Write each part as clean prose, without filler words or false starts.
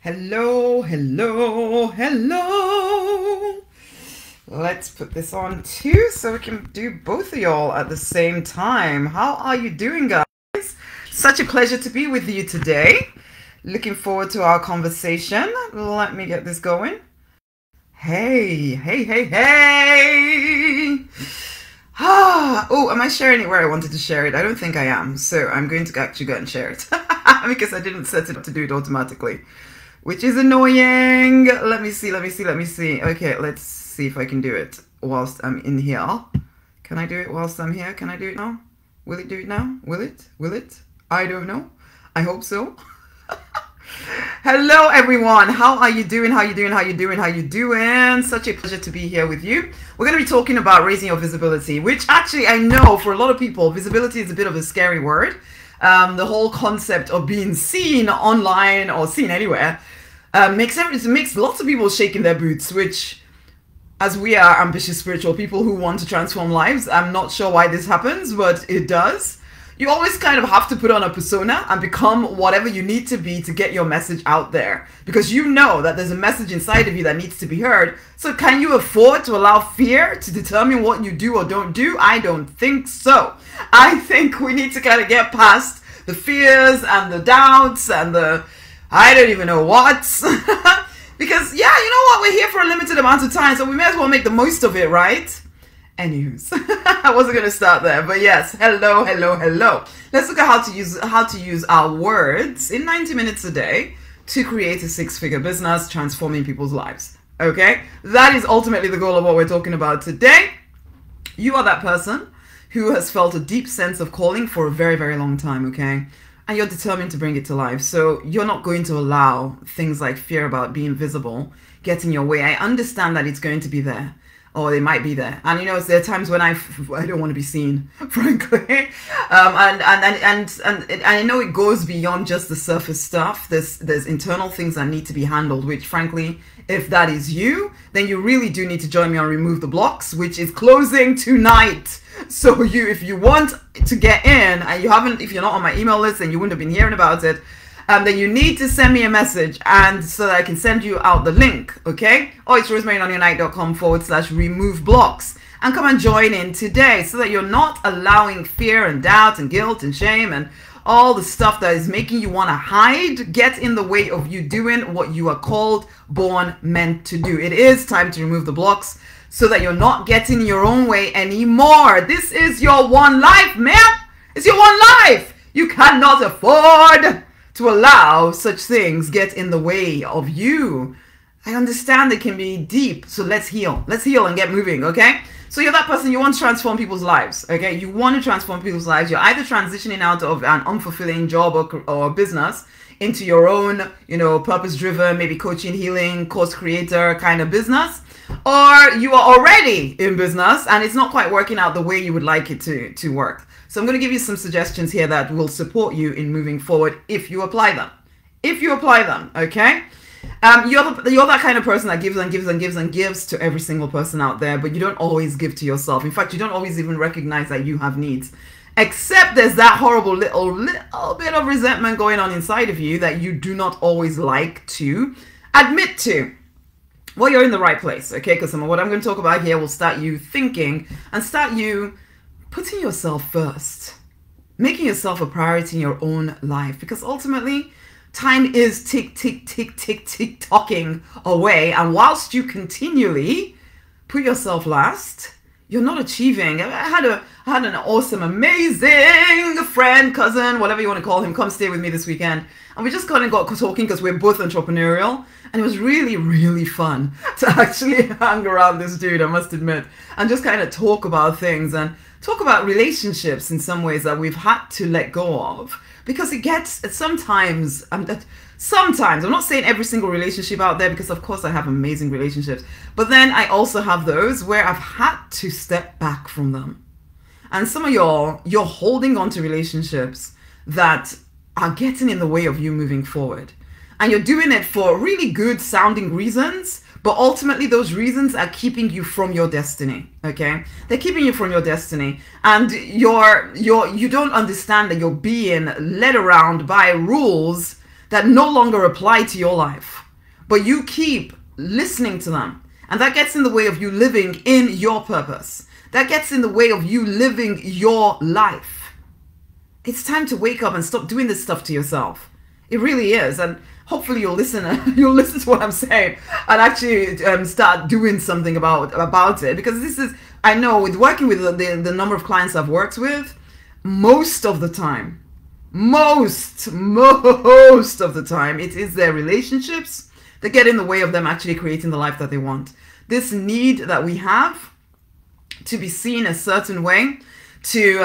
Hello, hello, hello. Let's put this on too so we can do both of y'all at the same time. How are you doing, guys? Such a pleasure to be with you today. Looking forward to our conversation. Let me get this going. Hey, hey, hey, hey. Oh, am I sharing it where I wanted to share it? I don't think I am. So I'm going to actually go and share it because I didn't set it up to do it automatically, which is annoying. Let me see. Okay, let's see if I can do it whilst I'm in here. Can I do it whilst I'm here? Can I do it now? Will it do it now? Will it? Will it? I don't know. I hope so. Hello, everyone. How are you doing? How you doing? How you doing? How you doing? Such a pleasure to be here with you. We're going to be talking about raising your visibility, which actually I know for a lot of people, visibility is a bit of a scary word. The whole concept of being seen online or seen anywhere makes lots of people shaking their boots, which, as we are ambitious spiritual people who want to transform lives, I'm not sure why this happens, but it does. You always kind of have to put on a persona and become whatever you need to be to get your message out there, because you know that there's a message inside of you that needs to be heard. So can you afford to allow fear to determine what you do or don't do? I don't think so. I think we need to kind of get past the fears and the doubts and the I don't even know what. Because, yeah, you know what? We're here for a limited amount of time, so we may as well make the most of it, right? Anyways, I wasn't going to start there, but yes, hello, hello, hello. Let's look at how to use our words in 90 minutes a day to create a six-figure business, transforming people's lives. Okay? That is ultimately the goal of what we're talking about today. You are that person who has felt a deep sense of calling for a very, very long time, okay? And you're determined to bring it to life. So you're not going to allow things like fear about being visible get in your way. I understand that it's going to be there, or they might be there. And you know, there are times when I don't want to be seen, frankly. And I know it goes beyond just the surface stuff. There's internal things that need to be handled, which frankly, if that is you, then you really do need to join me on Remove the Blocks, which is closing tonight. So if you want to get in and if you're not on my email list and you wouldn't have been hearing about it, then you need to send me a message and so that I can send you out the link, okay? Oh, it's rosemarynonnynight.com/remove blocks. And come and join in today so that you're not allowing fear and doubt and guilt and shame and all the stuff that is making you want to hide get in the way of you doing what you are called, born, meant to do. It is time to remove the blocks so that you're not getting in your own way anymore. This is your one life, man. It's your one life. You cannot afford to allow such things get in the way of you. I understand it can be deep, so let's heal. Let's heal and get moving, okay? So you're that person, you want to transform people's lives, okay? You want to transform people's lives. You're either transitioning out of an unfulfilling job or business into your own, purpose-driven, maybe coaching, healing, course creator kind of business, or you are already in business and it's not quite working out the way you would like it to work. So I'm going to give you some suggestions here that will support you in moving forward if you apply them. If you apply them, okay? You're that kind of person that gives and gives and gives and gives to every single person out there, but you don't always give to yourself. In fact, you don't always even recognize that you have needs. Except there's that horrible little bit of resentment going on inside of you that you do not always like to admit to. Well, you're in the right place, okay? Because what I'm going to talk about here will start you thinking and start you putting yourself first, making yourself a priority in your own life, because ultimately time is tick, tick, tick, tick, tick, tocking away. And whilst you continually put yourself last, you're not achieving. I had an awesome, amazing friend, cousin, whatever you want to call him, come stay with me this weekend. And we just kind of got talking because we're both entrepreneurial. And it was really, really fun to actually hang around this dude, I must admit, and just kind of talk about things and talk about relationships in some ways that we've had to let go of. Because it gets, sometimes, I'm not saying every single relationship out there, because of course I have amazing relationships, but then I also have those where I've had to step back from them. And some of you're holding on to relationships that are getting in the way of you moving forward. And you're doing it for really good sounding reasons, but ultimately those reasons are keeping you from your destiny, okay? They're keeping you from your destiny. And you don't understand that you're being led around by rules that no longer apply to your life, but you keep listening to them. And that gets in the way of you living in your purpose. That gets in the way of you living your life. It's time to wake up and stop doing this stuff to yourself. It really is. And hopefully you'll listen to what I'm saying and actually start doing something about it. Because this is, I know, with working with the number of clients I've worked with, most of the time, most of the time, it is their relationships that get in the way of them actually creating the life that they want. This need that we have to be seen a certain way, to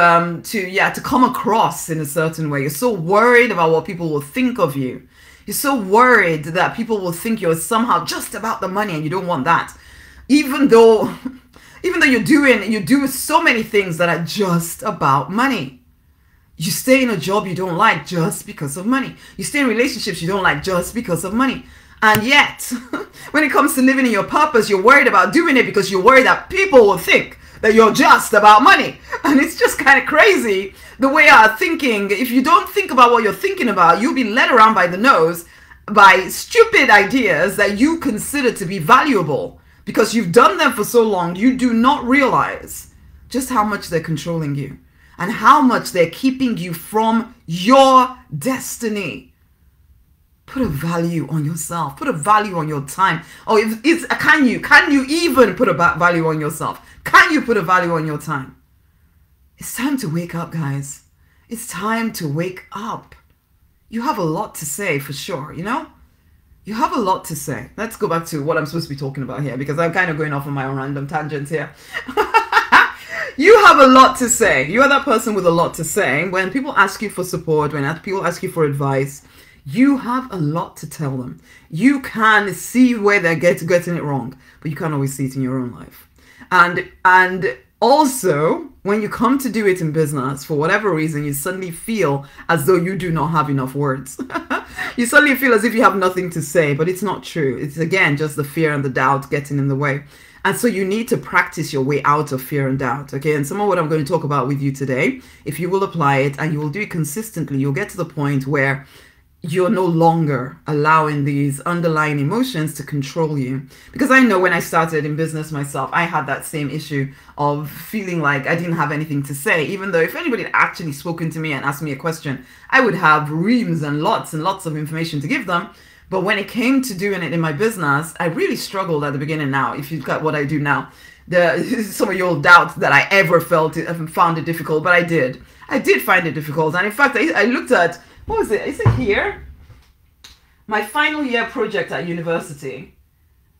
come across in a certain way. You're so worried about what people will think of you. You're so worried that people will think you're somehow just about the money, and you don't want that. Even though you do so many things that are just about money. You stay in a job you don't like just because of money. You stay in relationships you don't like just because of money. And yet, when it comes to living in your purpose, you're worried about doing it because you're worried that people will think that you're just about money. And it's just kind of crazy the way our thinking, if you don't think about what you're thinking about, you'll be led around by the nose by stupid ideas that you consider to be valuable. Because you've done them for so long, you do not realize just how much they're controlling you and how much they're keeping you from your destiny. Put a value on yourself. Put a value on your time. Oh, can you even put a value on yourself? Can you put a value on your time? It's time to wake up, guys. It's time to wake up. You have a lot to say for sure, you know? You have a lot to say. Let's go back to what I'm supposed to be talking about here, because I'm kind of going off on my own random tangents here. You have a lot to say. You are that person with a lot to say. When people ask you for support, when people ask you for advice, you have a lot to tell them. You can see where they're getting it wrong, but you can't always see it in your own life. And also, when you come to do it in business, for whatever reason, you suddenly feel as though you do not have enough words. You suddenly feel as if you have nothing to say, but it's not true. It's, again, just the fear and the doubt getting in the way. And so you need to practice your way out of fear and doubt, okay? And some of what I'm going to talk about with you today, if you will apply it and you will do it consistently, you'll get to the point where you're no longer allowing these underlying emotions to control you. Because I know when I started in business myself, I had that same issue of feeling like I didn't have anything to say, even though if anybody had actually spoken to me and asked me a question, I would have reams and lots of information to give them. But when it came to doing it in my business, I really struggled at the beginning. Now, if you've got what I do now, some of you will doubt that I ever found it difficult, but I did find it difficult. And in fact, I looked at, what was it? Is it here? My final year project at university.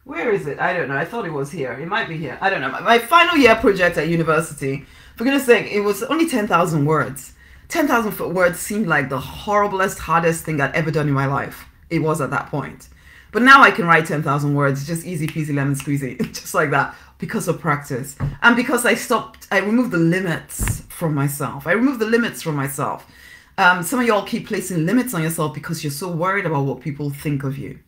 Where is it? I don't know. I thought it was here. It might be here. I don't know. My final year project at university, for goodness sake, it was only 10,000 words. 10,000 words seemed like the horriblest, hardest thing I'd ever done in my life. It was at that point. But now I can write 10,000 words, just easy peasy lemon squeezy, just like that, because of practice. And because I removed the limits from myself. Some of y'all keep placing limits on yourself because you're so worried about what people think of you.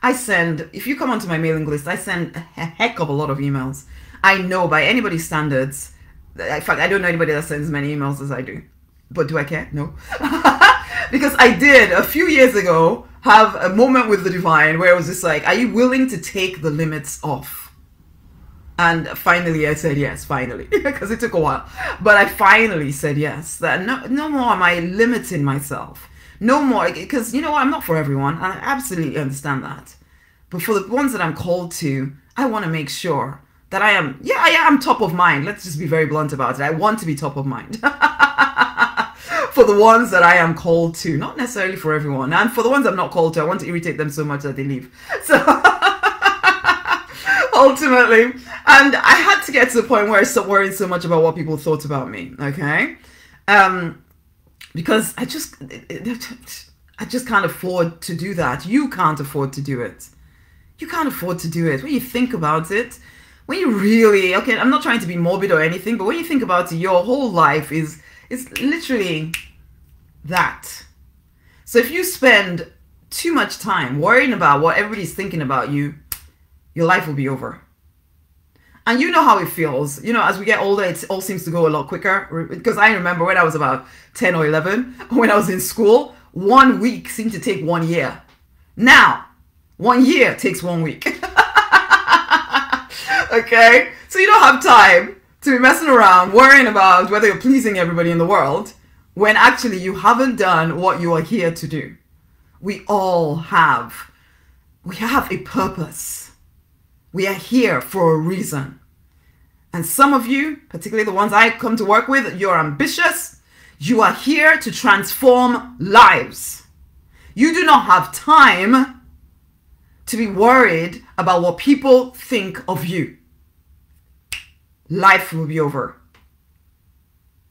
If you come onto my mailing list, I send a heck of a lot of emails. I know by anybody's standards, in fact, I don't know anybody that sends as many emails as I do. But do I care? No. Because I did, a few years ago, have a moment with the divine where it was just like, are you willing to take the limits off? And finally I said yes, finally, because it took a while. But I finally said yes, that no more am I limiting myself. No more, because you know what, I'm not for everyone, and I absolutely understand that. But for the ones that I'm called to, I want to make sure that I am top of mind. Let's just be very blunt about it. I want to be top of mind. For the ones that I am called to, not necessarily for everyone. And for the ones I'm not called to, I want to irritate them so much that they leave. So ultimately, and I had to get to the point where I stopped worrying so much about what people thought about me, okay? Because I just can't afford to do that. You can't afford to do it. You can't afford to do it. When you think about it, when you really, okay, I'm not trying to be morbid or anything, but when you think about it, your whole life is literally that. So if you spend too much time worrying about what everybody's thinking about you, your life will be over. And you know how it feels. You know, as we get older, it all seems to go a lot quicker. Because I remember when I was about 10 or 11, when I was in school, 1 week seemed to take 1 year. Now, 1 year takes 1 week. Okay? So you don't have time to be messing around worrying about whether you're pleasing everybody in the world when actually you haven't done what you are here to do. We have a purpose. We are here for a reason. And some of you, particularly the ones I come to work with, you're ambitious. You are here to transform lives. You do not have time to be worried about what people think of you. Life will be over.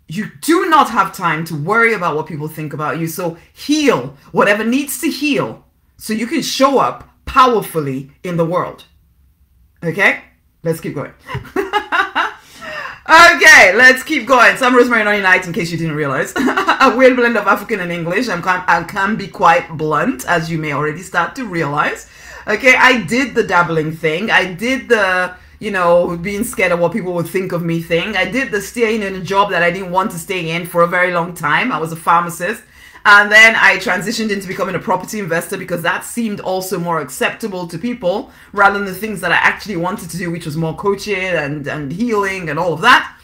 You do not have time to worry about what people think about you. So heal whatever needs to heal so you can show up powerfully in the world. Okay? Let's keep going. Okay, let's keep going. So I'm Rosemary, Nonny Night, in case you didn't realize. A weird blend of African and English. I can be quite blunt, as you may already start to realize. Okay, I did the dabbling thing. I did the, being scared of what people would think of me thing. I did the staying in a job that I didn't want to stay in for a very long time. I was a pharmacist. And then I transitioned into becoming a property investor because that seemed also more acceptable to people rather than the things that I actually wanted to do, which was more coaching and healing and all of that.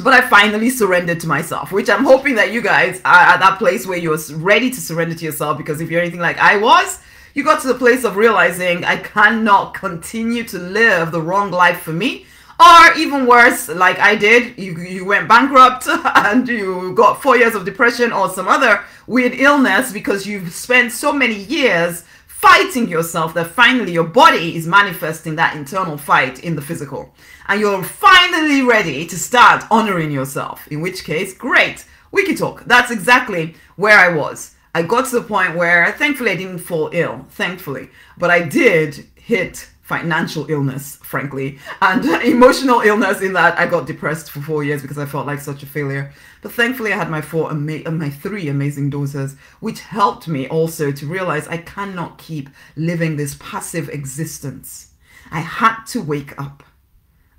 But I finally surrendered to myself, which I'm hoping that you guys are at that place where you're ready to surrender to yourself, because if you're anything like I was, you got to the place of realizing I cannot continue to live the wrong life for me. Or even worse, like I did, you went bankrupt and you got 4 years of depression or some other weird illness because you've spent so many years fighting yourself that finally your body is manifesting that internal fight in the physical. And you're finally ready to start honoring yourself. In which case, great, we can talk. That's exactly where I was. I got to the point where, thankfully, I didn't fall ill, thankfully. But I did hit financial illness, frankly, and emotional illness in that I got depressed for 4 years because I felt like such a failure. But thankfully, I had my 3 amazing daughters, which helped me also to realize I cannot keep living this passive existence. I had to wake up.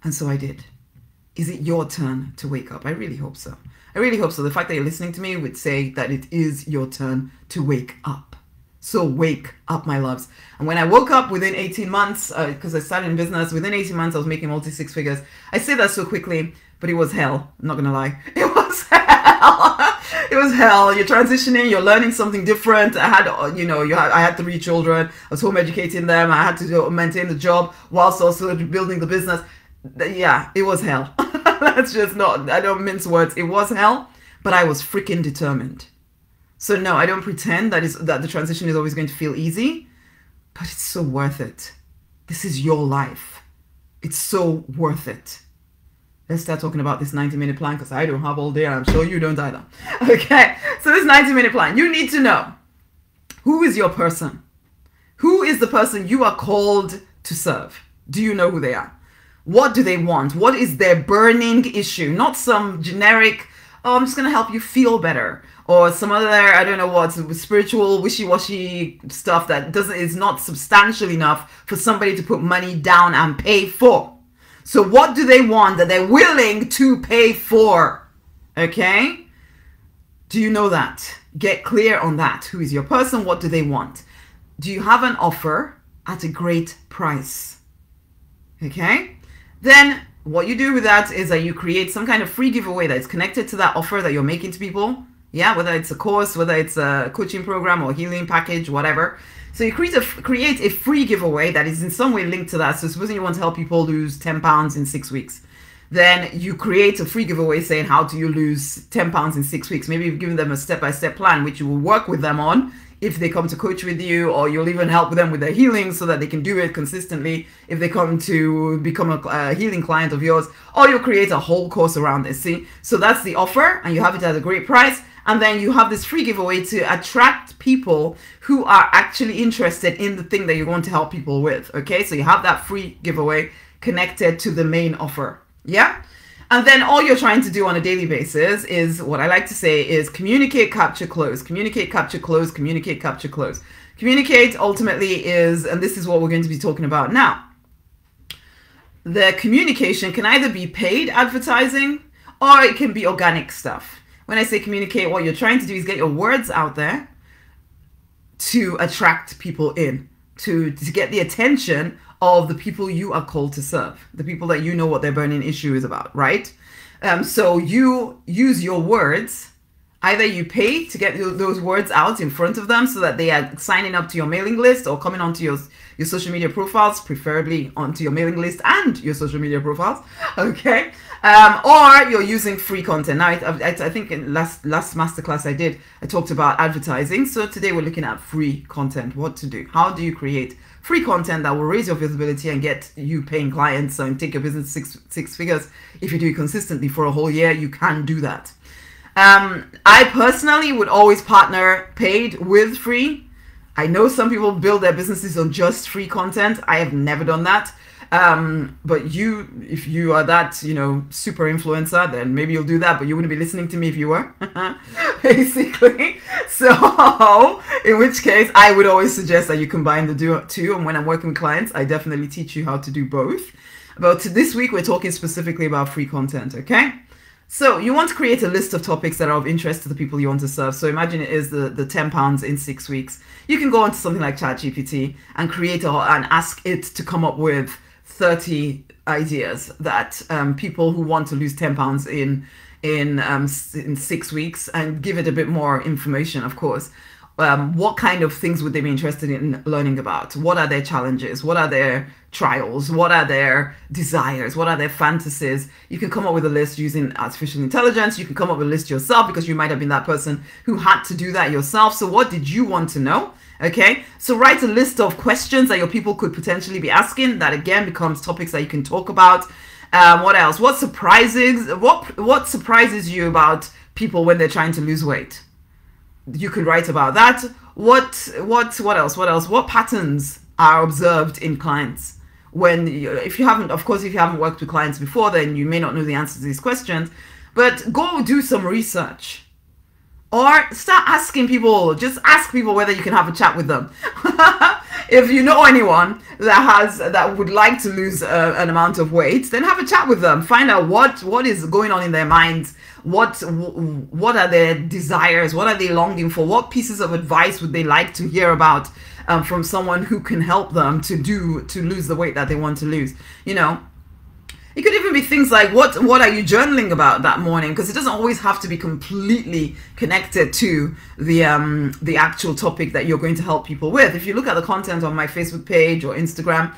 And so I did. Is it your turn to wake up? I really hope so. I really hope so. The fact that you're listening to me would say that it is your turn to wake up. So wake up, my loves. And when I woke up within 18 months, because I started in business, within 18 months, I was making multi-six figures. I say that so quickly, but it was hell. I'm not going to lie. It was hell. It was hell. You're transitioning. You're learning something different. I had, I had 3 children. I was home educating them. I had to maintain the job whilst also building the business. Yeah, it was hell. That's just not, I don't mince words. It was hell, but I was freaking determined. So no, I don't pretend that the transition is always going to feel easy, but it's so worth it. This is your life. It's so worth it. Let's start talking about this 90-minute plan, because I don't have all day and I'm sure you don't either. Okay, so this 90-minute plan, you need to know, who is your person? Who is the person you are called to serve? Do you know who they are? What do they want? What is their burning issue? Not some generic, oh, I'm just going to help you feel better. Or some other, I don't know what, spiritual, wishy-washy stuff that is not substantial enough for somebody to put money down and pay for. So what do they want that they're willing to pay for? Okay? Do you know that? Get clear on that. Who is your person? What do they want? Do you have an offer at a great price? Okay? Then what you do with that is that you create some kind of free giveaway that is connected to that offer that you're making to people. Yeah, whether it's a course, whether it's a coaching program or healing package, whatever. So you create a free giveaway that is in some way linked to that. So supposing you want to help people lose 10 pounds in 6 weeks, then you create a free giveaway saying, how do you lose 10 pounds in 6 weeks? Maybe you've given them a step-by-step plan, which you will work with them on if they come to coach with you, or you'll even help them with their healing so that they can do it consistently if they come to become a healing client of yours, or you'll create a whole course around this. See, so that's the offer, and you have it at a great price. And then you have this free giveaway to attract people who are actually interested in the thing that you're going to help people with. Okay, so you have that free giveaway connected to the main offer. Yeah. And then all you're trying to do on a daily basis is, what I like to say is, communicate, capture, close. Communicate, capture, close. Communicate, capture, close. Communicate ultimately is, and this is what we're going to be talking about now. The communication can either be paid advertising or it can be organic stuff. When I say communicate, what you're trying to do is get your words out there to attract people in, to get the attention of the people you are called to serve, the people that you know what their burning issue is about, right? So you use your words. Either you pay to get those words out in front of them so that they are signing up to your mailing list or coming onto your social media profiles, preferably onto your mailing list and your social media profiles, okay? Or you're using free content. Now, I think in last masterclass I talked about advertising. So today we're looking at free content, what to do. How do you create free content that will raise your visibility and get you paying clients and take your business six figures? If you do it consistently for a whole year, you can do that. I personally would always partner paid with free. I know some people build their businesses on just free content. I have never done that. But if you are that, you know, super influencer, then maybe you'll do that, but you wouldn't be listening to me if you were, basically. So in which case, I would always suggest that you combine the two. And when I'm working with clients, I definitely teach you how to do both. But this week, we're talking specifically about free content, okay? So you want to create a list of topics that are of interest to the people you want to serve. So imagine it is the 10 pounds in 6 weeks. You can go onto something like ChatGPT and and ask it to come up with 30 ideas that people who want to lose 10 pounds in 6 weeks, and give it a bit more information, of course. What kind of things would they be interested in learning about? What are their challenges? What are their trials? What are their desires? What are their fantasies? You can come up with a list using artificial intelligence. You can come up with a list yourself because you might have been that person who had to do that yourself. So what did you want to know? Okay, so write a list of questions that your people could potentially be asking. That again becomes topics that you can talk about. What else? What surprises you about people when they're trying to lose weight? You could write about that. What else? What patterns are observed in clients? If you haven't worked with clients before, then you may not know the answers to these questions, but go do some research. Or start asking people, just ask people whether you can have a chat with them. If you know anyone that would like to lose an amount of weight, then have a chat with them. Find out what is going on in their minds. What are their desires? What are they longing for? What pieces of advice would they like to hear about from someone who can help them to lose the weight that they want to lose? You know, it could even be things like what are you journaling about that morning? Because it doesn't always have to be completely connected to the actual topic that you're going to help people with. If you look at the content on my Facebook page or Instagram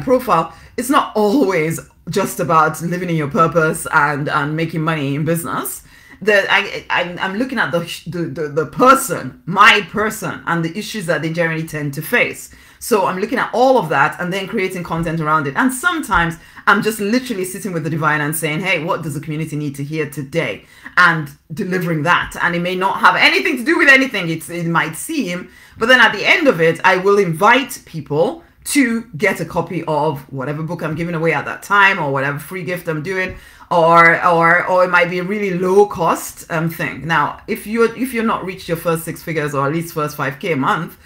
profile, it's not always just about living in your purpose and making money in business. I'm looking at the person, my person, and the issues that they generally tend to face. So I'm looking at all of that and then creating content around it. And sometimes I'm just literally sitting with the divine and saying, hey, what does the community need to hear today? And delivering that. And it may not have anything to do with anything, it might seem. But then at the end of it, I will invite people to get a copy of whatever book I'm giving away at that time, or whatever free gift I'm doing, or it might be a really low cost thing. Now, if you're not reached your first 6 figures, or at least first 5K a month,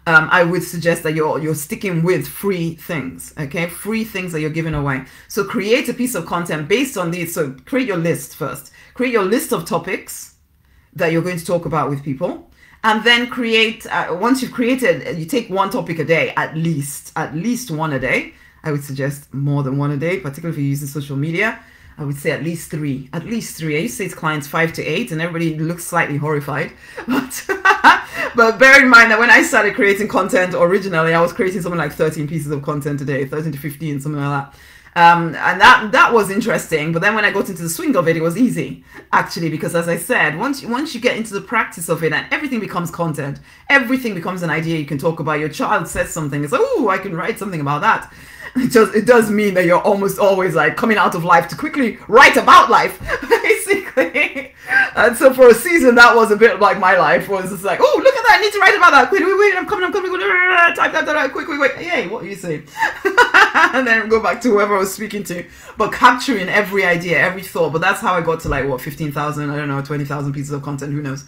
I would suggest that you're sticking with free things, okay? Free things that you're giving away. So create a piece of content based on these. So create your list first. Create your list of topics that you're going to talk about with people. And then create, once you've created, you take one topic a day, at least one a day. I would suggest more than one a day, particularly if you're using social media. I would say at least three. I used to say to clients 5 to 8, and everybody looks slightly horrified. But bear in mind that when I started creating content originally, I was creating something like 13 pieces of content a day, 13 to 15, something like that. And that was interesting. But then when I got into the swing of it, it was easy, actually, because as I said, once you get into the practice of it, and everything becomes content, everything becomes an idea you can talk about. Your child says something, it's like, oh, I can write something about that. It does mean that you're almost always like coming out of life to quickly write about life, basically. And so for a season, that was a bit like my life, was just like, oh, look at that, I need to write about that. Wait, I'm coming, type, quick, hey, what are you saying? And then go back to whoever I was speaking to, but capturing every idea, every thought. But that's how I got to like, what, 15,000, I don't know, 20,000 pieces of content, who knows?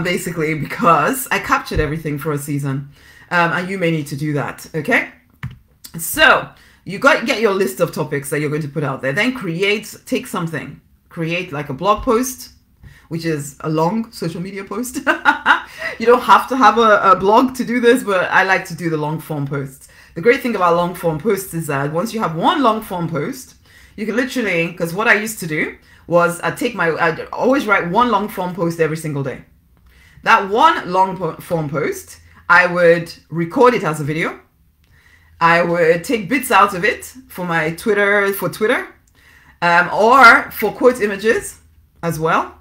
Basically, because I captured everything for a season. And you may need to do that, okay? So you get your list of topics that you're going to put out there. Then create like a blog post, which is a long social media post. You don't have to have a blog to do this, but I like to do the long form posts. The great thing about long form posts is that once you have one long form post, you can literally, because what I used to do was I'd always write one long form post every single day. That one long form post, I would record it as a video. I would take bits out of it for my Twitter, or for quote images as well.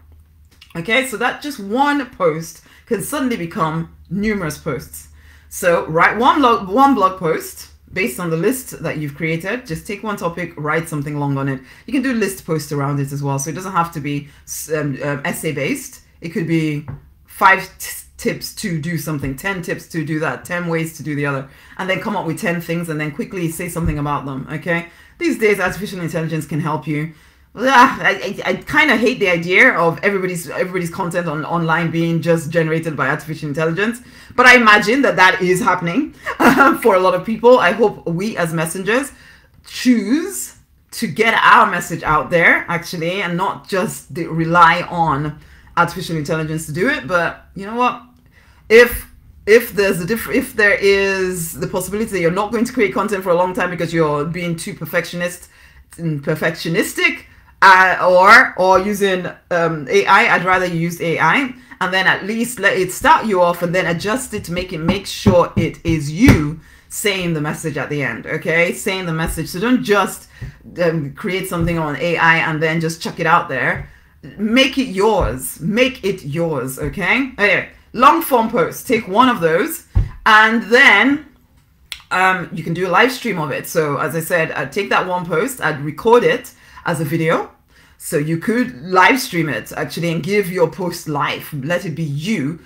Okay, so that just one post can suddenly become numerous posts. So write one blog post based on the list that you've created. Just take one topic, write something long on it. You can do list posts around it as well. So it doesn't have to be essay based. It could be 5 tips to do something, 10 tips to do that, 10 ways to do the other, and then come up with 10 things and then quickly say something about them. Okay, these days artificial intelligence can help you. I kind of hate the idea of everybody's content online being just generated by artificial intelligence, but I imagine that is happening for a lot of people. I hope we as messengers choose to get our message out there actually, and not just rely on artificial intelligence to do it. But you know what? If there is the possibility that you're not going to create content for a long time because you're being too perfectionistic, or using AI, I'd rather you use AI, and then at least let it start you off and then adjust it to make sure it is you saying the message at the end. Okay, saying the message. So don't just create something on AI and then just chuck it out there. Make it yours. Make it yours. Okay. Anyway, long form posts. Take one of those, and then you can do a live stream of it. So as I said, I'd take that one post, I'd record it as a video. So you could live stream it actually and give your post live. Let it be you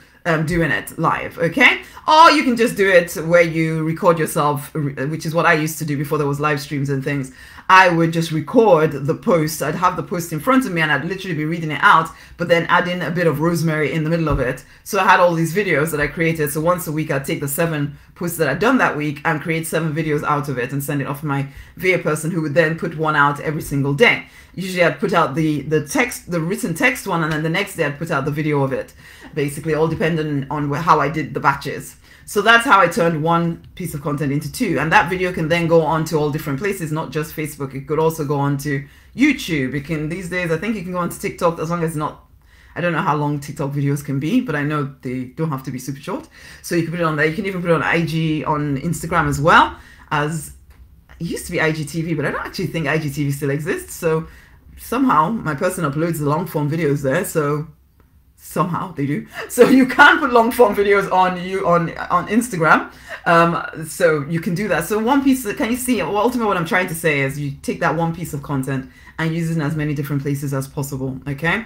doing it live, okay? Or you can just do it where you record yourself, which is what I used to do before there was live streams and things. I would just record the post. I'd have the post in front of me and I'd literally be reading it out, but then add in a bit of Rosemary in the middle of it. So I had all these videos that I created. So once a week, I'd take the 7 posts that I'd done that week and create 7 videos out of it and send it off to my VA person, who would then put one out every single day. Usually I'd put out the written text one, and then the next day I'd put out the video of it, basically, all dependent on how I did the batches. So that's how I turned one piece of content into 2. And that video can then go on to all different places, not just Facebook. It could also go on to YouTube. It can, these days, I think you can go on to TikTok, as long as it's not, I don't know how long TikTok videos can be, but I know they don't have to be super short. So you can put it on there. You can even put it on IG, on Instagram as well. As it used to be IGTV, but I don't actually think IGTV still exists. So somehow my person uploads the long form videos there. So somehow they do. So you can put long form videos on Instagram. So you can do that. So one piece, can you see, well, ultimately what I'm trying to say is you take that one piece of content and use it in as many different places as possible. Okay.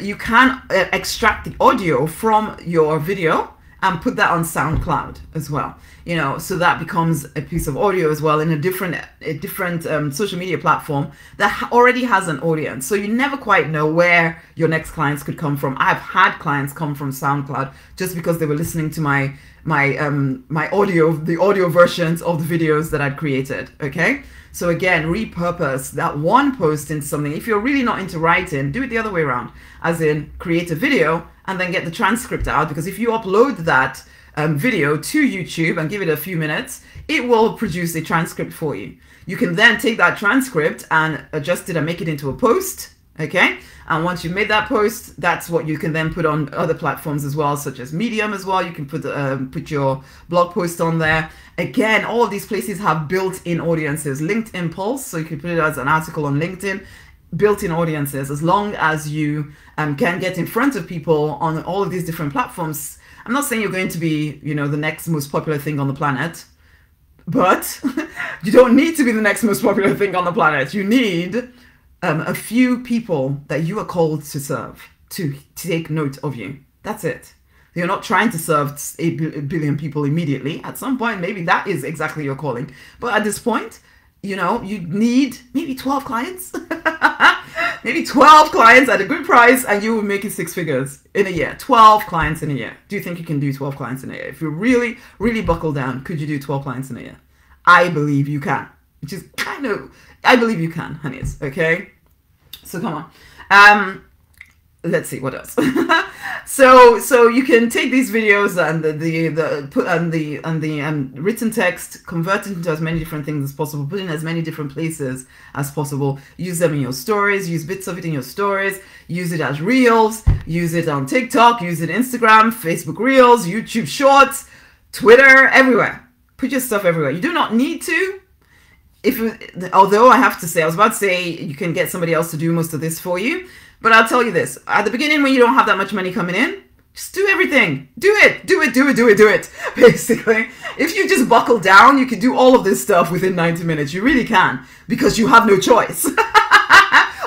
You can extract the audio from your video and put that on SoundCloud as well, you know, so that becomes a piece of audio as well in a different social media platform that already has an audience. So you never quite know where your next clients could come from. I've had clients come from SoundCloud just because they were listening to my audio, the audio versions of the videos that I'd created. Okay, so again, repurpose that one post into something. If you're really not into writing, do it the other way around, as in create a video and then get the transcript out, because if you upload that video to YouTube and give it a few minutes, it will produce a transcript for you. You can then take that transcript and adjust it and make it into a post. Okay, and once you've made that post, that's what you can then put on other platforms as well, such as Medium as well. You can put your blog post on there. Again, all of these places have built-in audiences. LinkedIn Pulse, so you can put it as an article on LinkedIn. Built-in audiences, as long as you can get in front of people on all of these different platforms. I'm not saying you're going to be, you know, the next most popular thing on the planet, but you don't need to be the next most popular thing on the planet. You need a few people that you are called to serve, to take note of you. That's it. You're not trying to serve 8 billion people immediately. At some point, maybe that is exactly your calling. But at this point, you know, you need maybe 12 clients. Maybe 12 clients at a good price, and you will make it 6 figures in a year. 12 clients in a year. Do you think you can do 12 clients in a year? If you really, really buckle down, could you do 12 clients in a year? I believe you can. Which is kind of, I believe you can, honeys. Okay? So come on. let's see what else. So you can take these videos and the written text, convert it into as many different things as possible, put in as many different places as possible. Use them in your stories, use bits of it in your stories, use it as reels, use it on TikTok, use it Instagram, Facebook Reels, YouTube Shorts, Twitter, everywhere. Put your stuff everywhere. You do not need to. Although I have to say, I was about to say you can get somebody else to do most of this for you. But I'll tell you this, at the beginning when you don't have that much money coming in, just do everything. Do it. Basically, if you just buckle down, you can do all of this stuff within 90 minutes. You really can, because you have no choice.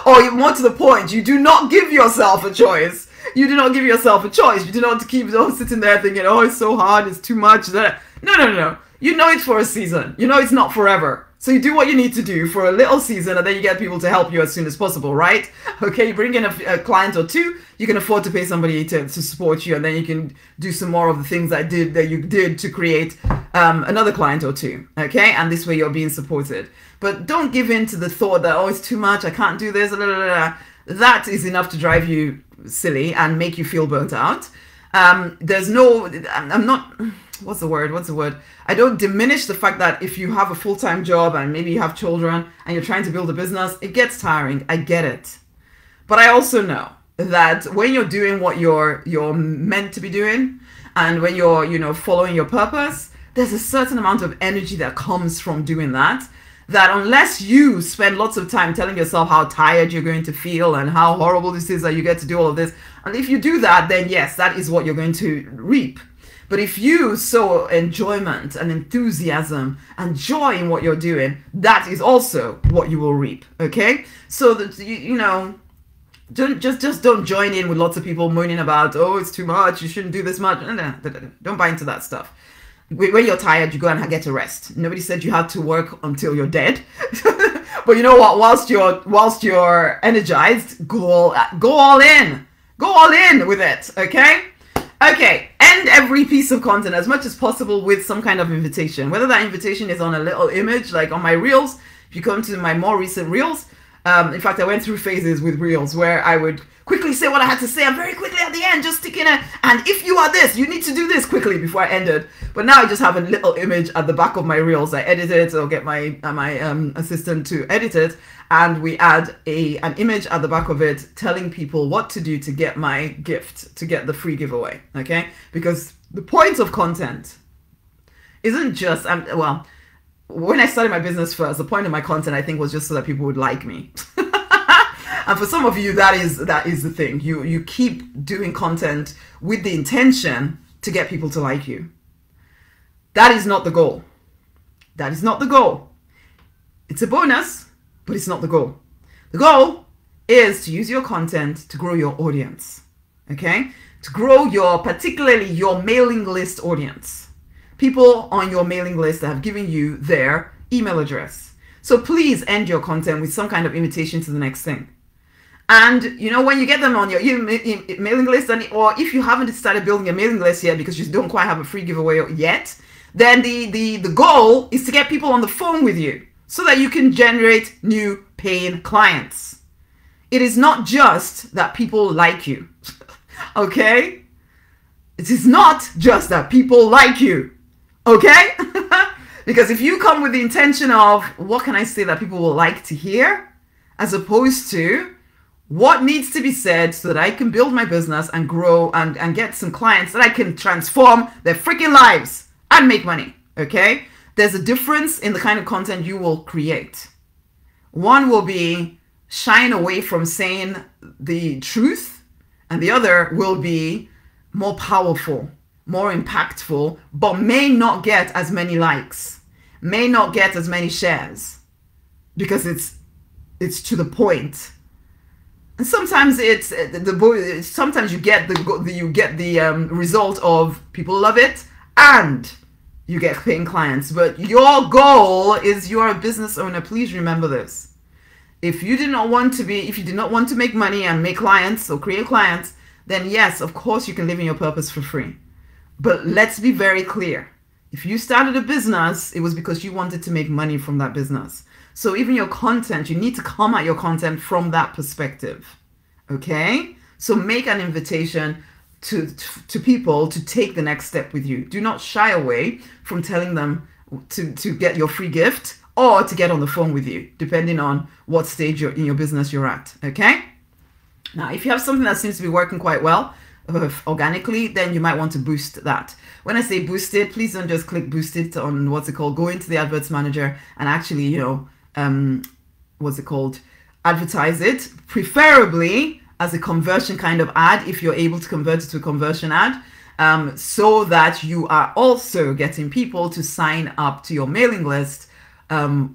Or more to the point, you do not give yourself a choice. You do not give yourself a choice. You do not keep sitting there thinking, oh, it's so hard, it's too much. No. You know it's for a season. You know it's not forever. So you do what you need to do for a little season, and then you get people to help you as soon as possible, right? Okay, you bring in a client or two, you can afford to pay somebody to support you, and then you can do some more of the things that you did to create another client or two, okay? And this way you're being supported. But don't give in to the thought that, oh, it's too much, I can't do this, blah, blah, blah. That is enough to drive you silly and make you feel burnt out. I'm not... What's the word? I don't diminish the fact that if you have a full-time job and maybe you have children and you're trying to build a business, it gets tiring. I get it. But I also know that when you're doing what you're meant to be doing, and when you're following your purpose, there's a certain amount of energy that comes from doing that unless you spend lots of time telling yourself how tired you're going to feel and how horrible this is that you get to do all of this, and if you do that, then yes, that is what you're going to reap. But if you sow enjoyment and enthusiasm and joy in what you're doing, that is also what you will reap. Okay, so that don't join in with lots of people moaning about, oh, it's too much, you shouldn't do this much. Don't buy into that stuff. When you're tired, you go and get a rest. Nobody said you had to work until you're dead. But you know what? Whilst you're energized, go all in. Go all in with it. Okay. Okay, end every piece of content as much as possible with some kind of invitation. Whether that invitation is on a little image, like on my reels. If you come to my more recent reels, in fact, I went through phases with reels where I would quickly say what I had to say and very quickly at the end, just stick in it. And if you are this, you need to do this quickly before I ended. But now I just have a little image at the back of my reels. I edit it or get my assistant to edit it. And we add an image at the back of it telling people what to do to get my gift, to get the free giveaway, okay? Because the point of content isn't just, well, when I started my business first, the point of my content, I think, was just so that people would like me. And for some of you, that is the thing. You keep doing content with the intention to get people to like you. That is not the goal. That is not the goal. It's a bonus, but it's not the goal. The goal is to use your content to grow your audience, okay? To grow particularly your mailing list audience. People on your mailing list that have given you their email address. So please end your content with some kind of invitation to the next thing. And when you get them on your mailing list, or if you haven't started building a mailing list yet because you don't quite have a free giveaway yet, then the goal is to get people on the phone with you, so that you can generate new paying clients. It is not just that people like you, okay? It is not just that people like you, okay? Because if you come with the intention of, what can I say that people will like to hear? As opposed to, what needs to be said so that I can build my business and grow and get some clients that I can transform their freaking lives and make money, okay? There's a difference in the kind of content you will create. One will be shying away from saying the truth, and the other will be more powerful, more impactful, but may not get as many likes, may not get as many shares, because it's to the point. And sometimes sometimes you get the result of people love it and you get paying clients. But your goal is, you're a business owner. Please remember this. If you did not want to make money and make clients or create clients, then yes, of course you can live in your purpose for free. But let's be very clear. If you started a business, it was because you wanted to make money from that business. So even your content, you need to come at your content from that perspective. Okay? So make an invitation to people to take the next step with you. Do not shy away from telling them to get your free gift or to get on the phone with you, depending on what stage in your business you're at. Okay? Now, if you have something that seems to be working quite well organically, then you might want to boost that. When I say boost it, please don't just click boost it on what's it called. Go into the adverts manager and actually, what's it called? Advertise it, preferably as a conversion kind of ad if you're able to convert it to a conversion ad, so that you are also getting people to sign up to your mailing list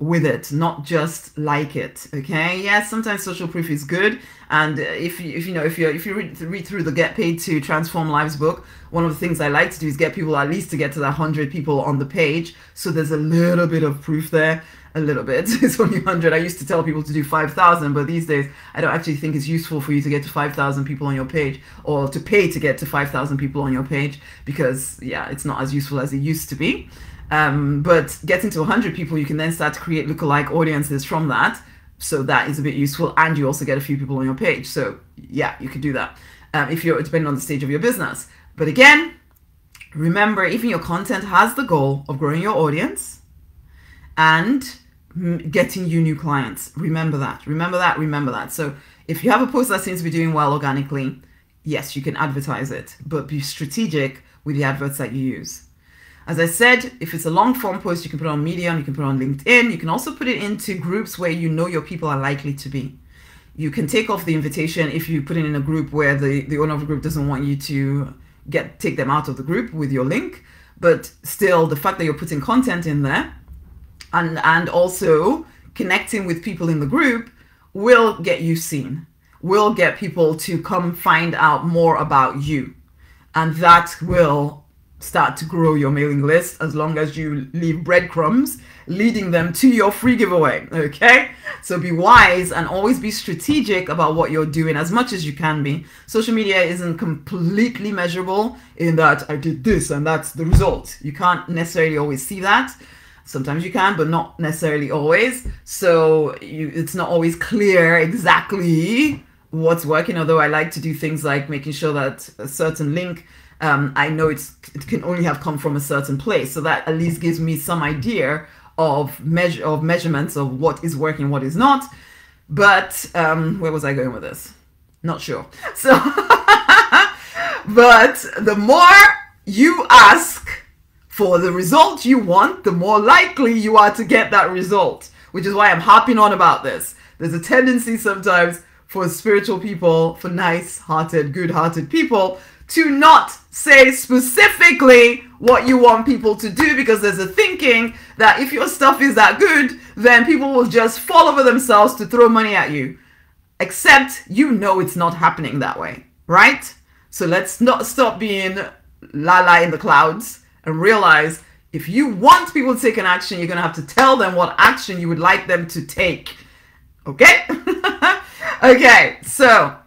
with it, not just like it. Okay, yes, sometimes social proof is good, and if you read through the Get Paid to Transform Lives book, one of the things I like to do is get people at least to get to that 100 people on the page, so there's a little bit of proof there. A little bit. It's only 100. I used to tell people to do 5,000, but these days I don't actually think it's useful for you to get to 5,000 people on your page, or to pay to get to 5,000 people on your page, because yeah, it's not as useful as it used to be. But getting to 100 people, you can then start to create lookalike audiences from that, so that is a bit useful, and you also get a few people on your page. So yeah, you could do that if you're, depending on the stage of your business. But again, remember, even your content has the goal of growing your audience and getting you new clients. Remember that, remember that, remember that. So if you have a post that seems to be doing well organically, yes, you can advertise it, but be strategic with the adverts that you use. As I said, if it's a long form post, you can put it on Medium, you can put it on LinkedIn, you can also put it into groups where you know your people are likely to be. You can take off the invitation if you put it in a group where the owner of the group doesn't want you to take them out of the group with your link, but still the fact that you're putting content in there and also connecting with people in the group will get you seen, will get people to come find out more about you. And that will start to grow your mailing list, as long as you leave breadcrumbs leading them to your free giveaway. Okay? So be wise and always be strategic about what you're doing as much as you can be. Social media isn't completely measurable in that I did this and that's the result. You can't necessarily always see that. Sometimes you can, but not necessarily always. So it's not always clear exactly what's working, although I like to do things like making sure that a certain link, I know it can only have come from a certain place. So that at least gives me some idea of measurements of what is working, what is not. But where was I going with this? Not sure. So, but the more you ask for the result you want, the more likely you are to get that result, which is why I'm harping on about this. There's a tendency sometimes for spiritual people, for nice-hearted, good-hearted people, to not say specifically what you want people to do, because there's a thinking that if your stuff is that good, then people will just fall over themselves to throw money at you. Except you know it's not happening that way, right? So let's not stop being la-la in the clouds and realize if you want people to take an action, you're going to have to tell them what action you would like them to take. Okay? Okay, so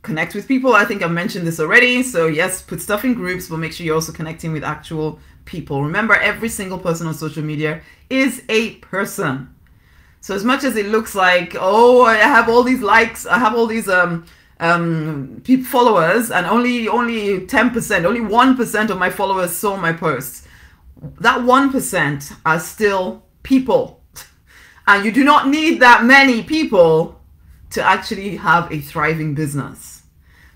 connect with people. I think I've mentioned this already. So yes, put stuff in groups, but make sure you're also connecting with actual people. Remember, every single person on social media is a person. So as much as it looks like, oh, I have all these likes, I have all these followers, and only 10%, only 1% of my followers saw my posts. That 1% are still people. And you do not need that many people to actually have a thriving business.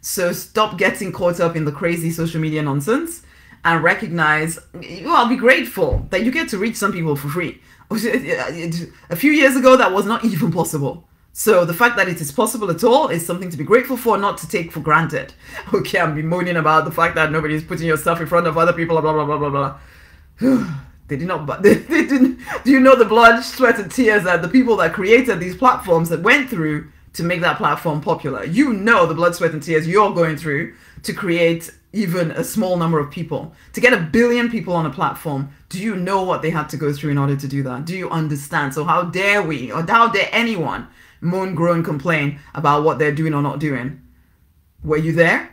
So stop getting caught up in the crazy social media nonsense and recognize, well, be grateful that you get to reach some people for free. A few years ago, that was not even possible. So the fact that it is possible at all is something to be grateful for, not to take for granted. Okay, I'm bemoaning about the fact that nobody's putting your stuff in front of other people, blah, blah, blah, blah, blah. They didn't, do you know the blood, sweat, and tears that the people that created these platforms that went through to make that platform popular? You know the blood, sweat, and tears you're going through to create even a small number of people. To get 1 billion people on a platform, do you know what they had to go through in order to do that? Do you understand? So how dare we, or how dare anyone moan, groan, complain about what they're doing or not doing? Were you there?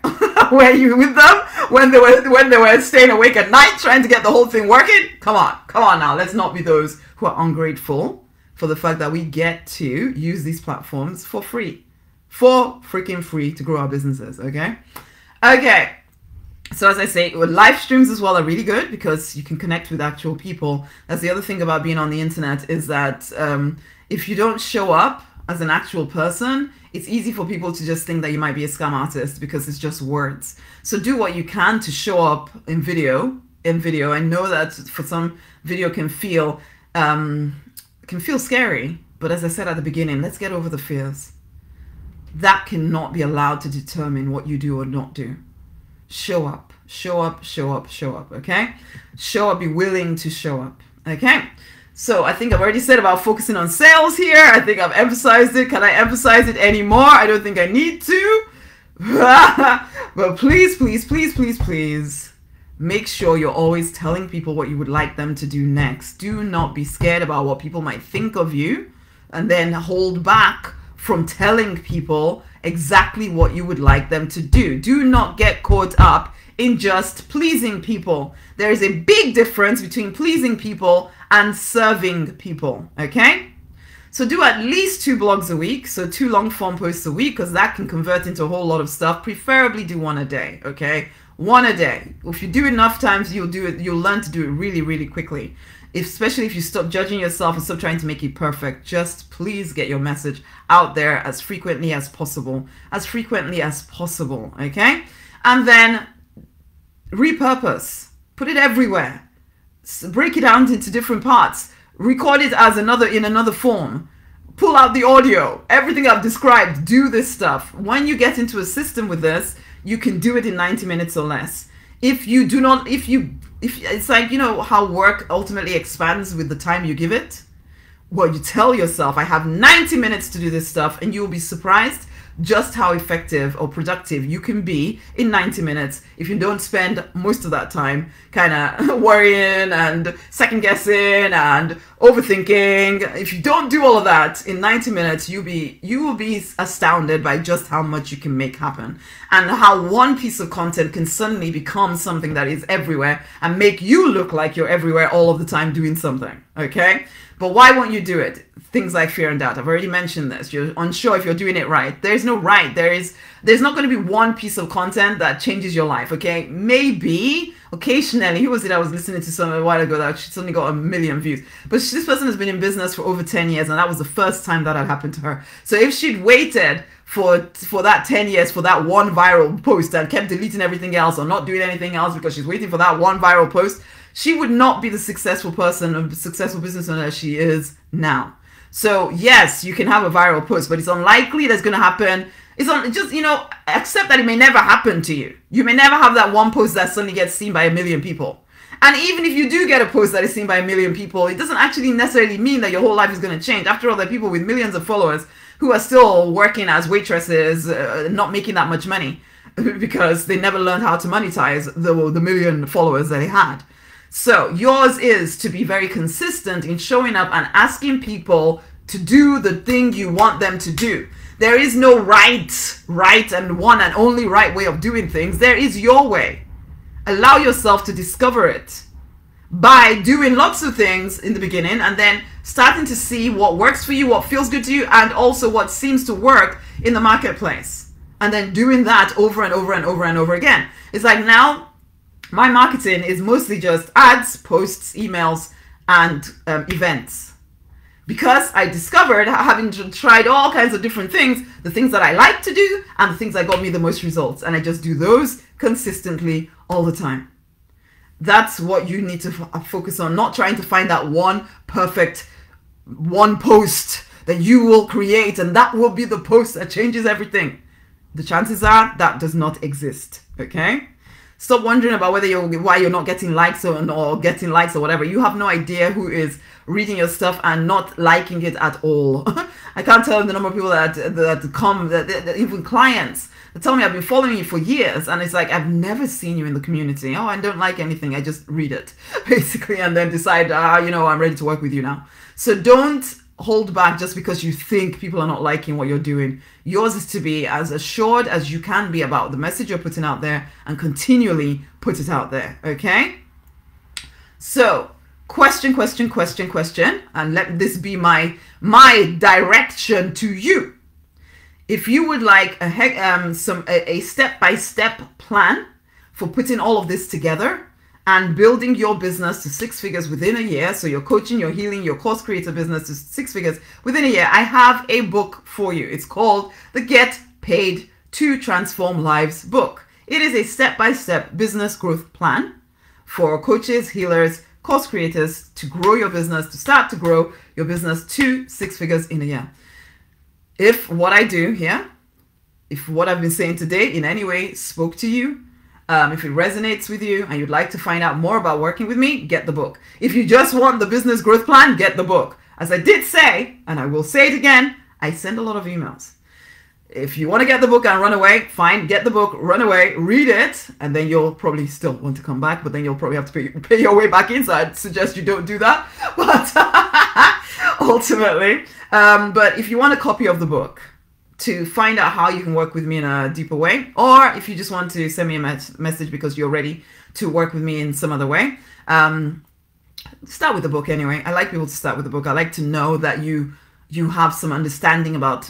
Were you with them when they were staying awake at night trying to get the whole thing working? Come on now. Let's not be those who are ungrateful for the fact that we get to use these platforms for free. for freaking free to grow our businesses. Okay. Okay. So as I say, live streams as well are really good because you can connect with actual people. That's the other thing about being on the internet, is that if you don't show up as an actual person, it's easy for people to just think that you might be a scam artist because it's just words. So do what you can to show up in video. I know that for some, video can feel scary, but as I said at the beginning, let's get over the fears. That cannot be allowed to determine what you do or not do. Show up, show up, show up, show up, okay? Show up, be willing to show up, okay? So I think I've already said about focusing on sales here. I think I've emphasized it. Can I emphasize it anymore? I don't think I need to. But please, please, please, please, please, make sure you're always telling people what you would like them to do next. Do not be scared about what people might think of you and then hold back from telling people exactly what you would like them to do. Do not get caught up in just pleasing people. There is a big difference between pleasing people and serving people, okay? So do at least 2 blogs a week, so 2 long form posts a week, because that can convert into a whole lot of stuff. Preferably do 1 a day, okay? 1 a day. If you do it enough times, you'll learn to do it really, really quickly. Especially if you stop judging yourself and stop trying to make it perfect. Just please get your message out there as frequently as possible. As frequently as possible, okay? And then repurpose. Put it everywhere. Break it down into different parts. Record it as in another form. Pull out the audio. Everything I've described. Do this stuff. When you get into a system with this, you can do it in 90 minutes or less. If it's like, you know how work ultimately expands with the time you give it? Well, you tell yourself, I have 90 minutes to do this stuff, and you'll be surprised just how effective or productive you can be in 90 minutes if you don't spend most of that time kind of worrying and second guessing and overthinking. If you don't do all of that in 90 minutes, you will be astounded by just how much you can make happen, and how one piece of content can suddenly become something that is everywhere and make you look like you're everywhere all of the time doing something, okay? But why won't you do it? Things like fear and doubt. I've already mentioned this. You're unsure if you're doing it right. There's no right. There's not going to be one piece of content that changes your life, okay? Maybe occasionally, who was it I was listening to a while ago that she suddenly got 1 million views? But this person has been in business for over 10 years, and that was the first time that had happened to her. So if she'd waited for that 10 years for that one viral post and kept deleting everything else or not doing anything else because she's waiting for that one viral post, she would not be the successful person or successful business owner that she is now. So yes, you can have a viral post, but it's unlikely that's going to happen. Just, you know, accept that it may never happen to you. You may never have that one post that suddenly gets seen by 1 million people. And even if you do get a post that is seen by 1 million people, it doesn't actually necessarily mean that your whole life is going to change. After all, there are people with millions of followers who are still working as waitresses, not making that much money because they never learned how to monetize the 1 million followers that they had. So yours is to be very consistent in showing up and asking people to do the thing you want them to do. There is no right and one and only right way of doing things. There is your way. Allow yourself to discover it by doing lots of things in the beginning and then starting to see what works for you, what feels good to you, and also what seems to work in the marketplace. And then doing that over and over and over and over again. It's like now, my marketing is mostly just ads, posts, emails, and events. Because I discovered, having tried all kinds of different things, the things that I like to do and the things that got me the most results. And I just do those consistently all the time. That's what you need to focus on, not trying to find that one perfect one post that you will create and that will be the post that changes everything. The chances are that does not exist, okay? Stop wondering about why you're not getting likes or getting likes or whatever. You have no idea who is reading your stuff and not liking it at all. I can't tell the number of people that come, even clients, that tell me I've been following you for years, and it's like, I've never seen you in the community. Oh, I don't like anything. I just read it, basically, and then decide, you know, I'm ready to work with you now. So don't hold back just because you think people are not liking what you're doing. Yours is to be as assured as you can be about the message you're putting out there and continually put it out there, okay? So, question, and let this be my direction to you. If you would like a step-by-step plan for putting all of this together and building your business to 6 figures within a year, so your coaching, your healing, your course creator business to 6 figures within a year, I have a book for you. It's called the Get Paid to Transform Lives book. It is a step-by-step business growth plan for coaches, healers, course creators to grow your business, to start to grow your business to 6 figures in a year. If what I do here, if what I've been saying today in any way spoke to you, if it resonates with you and you'd like to find out more about working with me, get the book. If you just want the business growth plan, get the book. As I did say, and I will say it again, I send a lot of emails. If you want to get the book and run away, fine, get the book, run away, read it, and then you'll probably still want to come back, but then you'll probably have to pay your way back in, so I'd suggest you don't do that. But ultimately, but if you want a copy of the book, to find out how you can work with me in a deeper way, or if you just want to send me a message because you're ready to work with me in some other way, start with the book anyway. I like people to start with the book. I like to know that you have some understanding about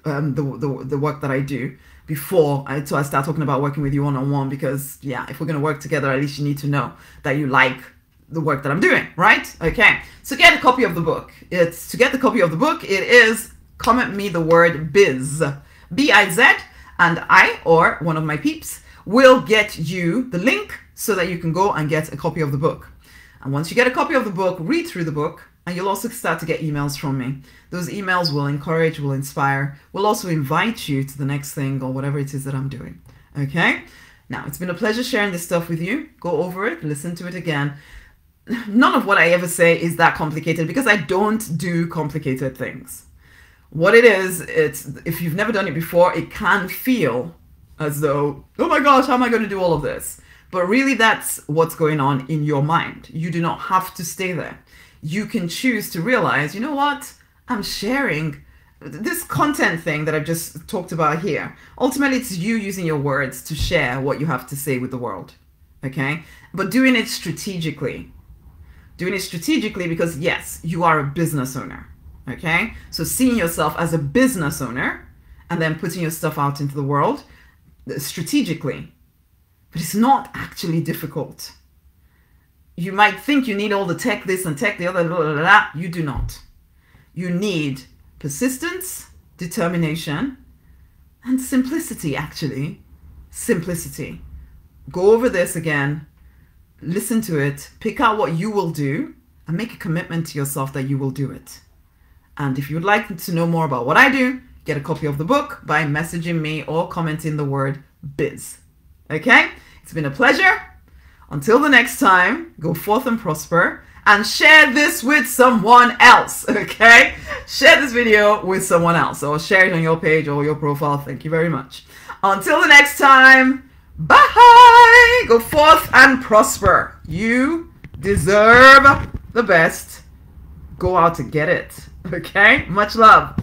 the work that I do before I start talking about working with you one-on-one, because yeah, if we're going to work together, at least you need to know that you like the work that I'm doing, right? Okay, so get a copy of the book. To get the copy of the book, it is comment me the word biz, B-I-Z, and I or one of my peeps will get you the link so that you can go and get a copy of the book. And once you get a copy of the book, read through the book, and you'll also start to get emails from me. Those emails will encourage, will inspire, will also invite you to the next thing or whatever it is that I'm doing. Okay? Now, it's been a pleasure sharing this stuff with you. Go over it, listen to it again. None of what I ever say is that complicated because I don't do complicated things. What it is, if you've never done it before, it can feel as though, oh my gosh, how am I going to do all of this? But really, that's what's going on in your mind. You do not have to stay there. You can choose to realize, you know what? I'm sharing this content thing that I've just talked about here. Ultimately, it's you using your words to share what you have to say with the world. Okay? But doing it strategically. Doing it strategically because, yes, you are a business owner. Okay? So seeing yourself as a business owner and then putting your stuff out into the world strategically. But it's not actually difficult. You might think you need all the tech this and tech the other, blah, blah, blah, blah. You do not. You need persistence, determination, and simplicity, actually. Simplicity. Go over this again, listen to it, pick out what you will do, and make a commitment to yourself that you will do it. And if you'd like to know more about what I do, get a copy of the book by messaging me or commenting the word biz. Okay? It's been a pleasure. Until the next time, go forth and prosper and share this with someone else, okay? Share this video with someone else or share it on your page or your profile. Thank you very much. Until the next time, bye! Go forth and prosper. You deserve the best. Go out to get it, okay? Much love.